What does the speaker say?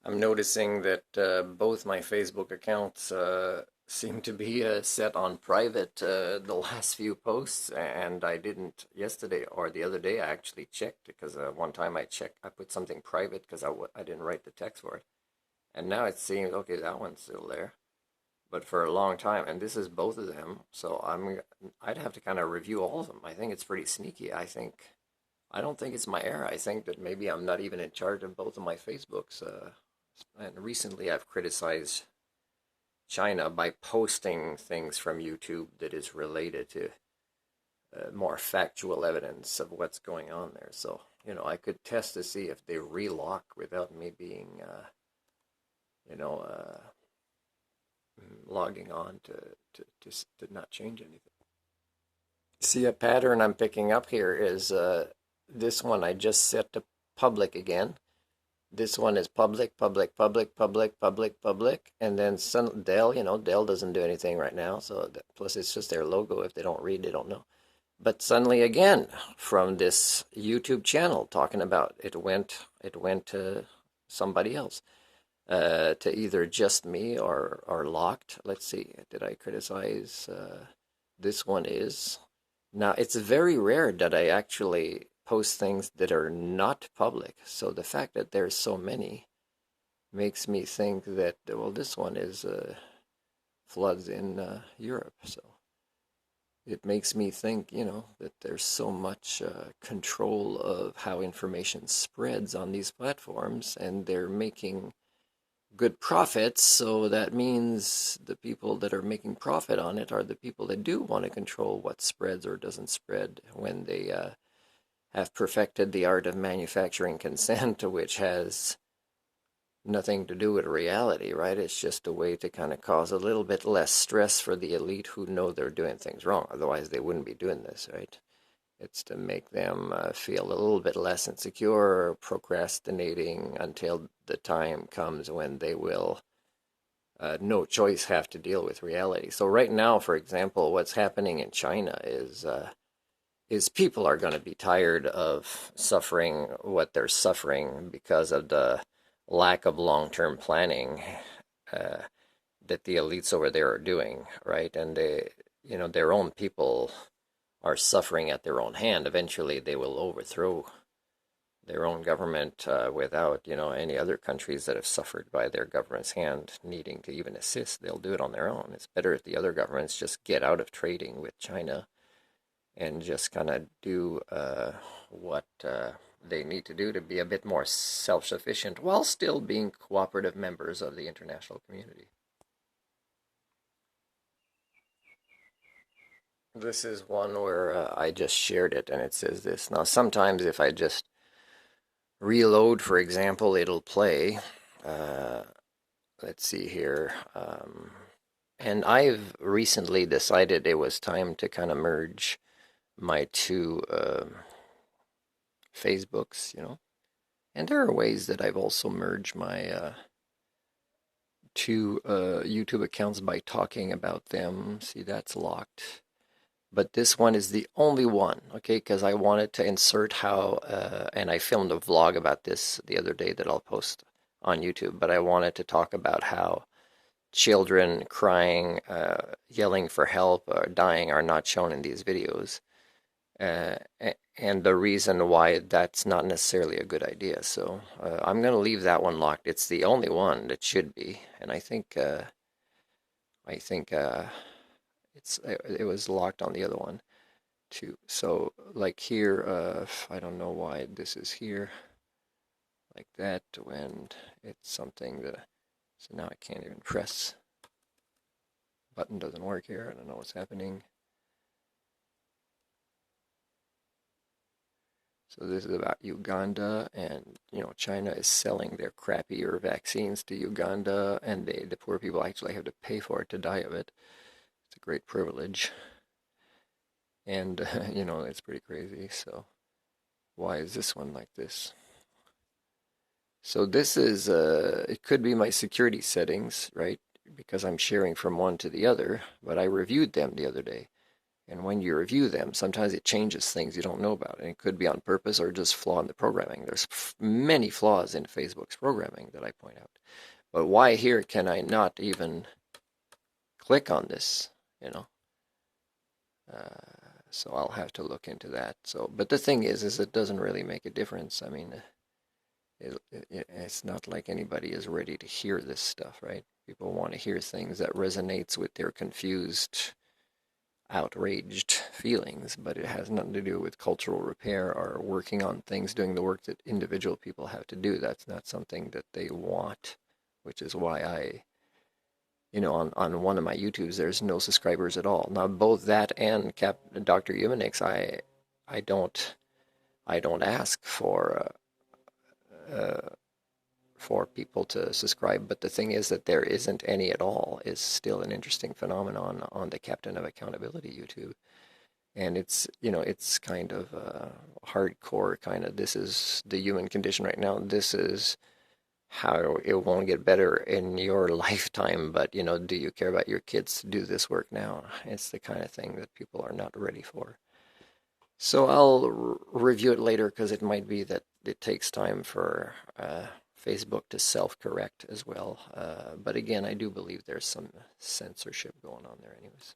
I'm noticing that both my Facebook accounts seem to be set on private the last few posts, and I didn't yesterday or the other day. I actually checked because one time I put something private because I didn't write the text for it, and now it seems okay that one's still there, but for a long time, and this is both of them. So I'd have to kind of review all of them. I think it's pretty sneaky. I don't think it's my error. I think that maybe I'm not even in charge of both of my Facebooks. And recently I've criticized China by posting things from YouTube that is related to more factual evidence of what's going on there. So, I could test to see if they relock without me being, you know, uh, logging on to not change anything. See, a pattern I'm picking up here is this one I just set to public again. This one is public, public, public, public, public, public, and then Dell. Dell doesn't do anything right now. So plus, it's just their logo. If they don't read, they don't know. But suddenly again, from this YouTube channel talking about it went to somebody else, to either just me or locked. Let's see, did I criticize? This one is now. It's very rare that I actually post things that are not public. So the fact that there's so many makes me think that, well, this one is floods in Europe. So it makes me think, that there's so much control of how information spreads on these platforms, and they're making good profits. So that means the people that are making profit on it are the people that do want to control what spreads or doesn't spread when they have perfected the art of manufacturing consent, which has nothing to do with reality, right? It's just a way to kind of cause a little bit less stress for the elite who know they're doing things wrong. Otherwise, they wouldn't be doing this, right? It's to make them feel a little bit less insecure, procrastinating until the time comes when they will, no choice, have to deal with reality. So right now, for example, what's happening in China is people are going to be tired of suffering what they're suffering because of the lack of long-term planning uh, that the elites over there are doing, right? And their own people are suffering at their own hand. Eventually, they will overthrow their own government without, any other countries that have suffered by their government's hand needing to even assist. They'll do it on their own. It's better if the other governments just get out of trading with China and just kind of do what they need to do to be a bit more self-sufficient while still being cooperative members of the international community. This is one where I just shared it, and it says this. Now, sometimes if I just reload, for example, it'll play. Uh, let's see here. And I've recently decided it was time to kind of merge my two Facebooks, And there are ways that I've also merged my two YouTube accounts by talking about them. See, that's locked. But this one is the only one, okay? Because I wanted to insert how, and I filmed a vlog about this the other day that I'll post on YouTube, but I wanted to talk about how children crying, yelling for help, or dying are not shown in these videos. Uh, and the reason why that's not necessarily a good idea. So I'm going to leave that one locked. It's the only one that should be, and I think it was locked on the other one too. So like here, I don't know why this is here like that when it's something that. So now I can't even press. Button doesn't work here. I don't know what's happening. So this is about Uganda, and China is selling their crappier vaccines to Uganda, and the poor people actually have to pay for it to die of it. It's a great privilege, and it's pretty crazy. So why is this one like this? So this is it could be my security settings, right? Because I'm sharing from one to the other, but I reviewed them the other day. And when you review them, sometimes it changes things you don't know about. And it could be on purpose or just flaw in the programming. There's many flaws in Facebook's programming that I point out. But why here can I not even click on this, you know? So I'll have to look into that. So, but the thing is it doesn't really make a difference. I mean, it's not like anybody is ready to hear this stuff, right? People want to hear things that resonates with their confused, outraged feelings, but it has nothing to do with cultural repair or working on things, doing the work that individual people have to do. That's not something that they want, which is why I, on one of my YouTubes, there's no subscribers at all. Now, both that and Dr. Humanix, I don't ask for people to subscribe, but the thing is that there isn't any at all is still an interesting phenomenon on the Captain of Accountability YouTube. And it's kind of hardcore, kind of, this is the human condition right now. This is how it won't get better in your lifetime, but, do you care about your kids to do this work now? It's the kind of thing that people are not ready for. So I'll review it later because it might be that it takes time for Facebook to self-correct as well. But again, I do believe there's some censorship going on there anyways.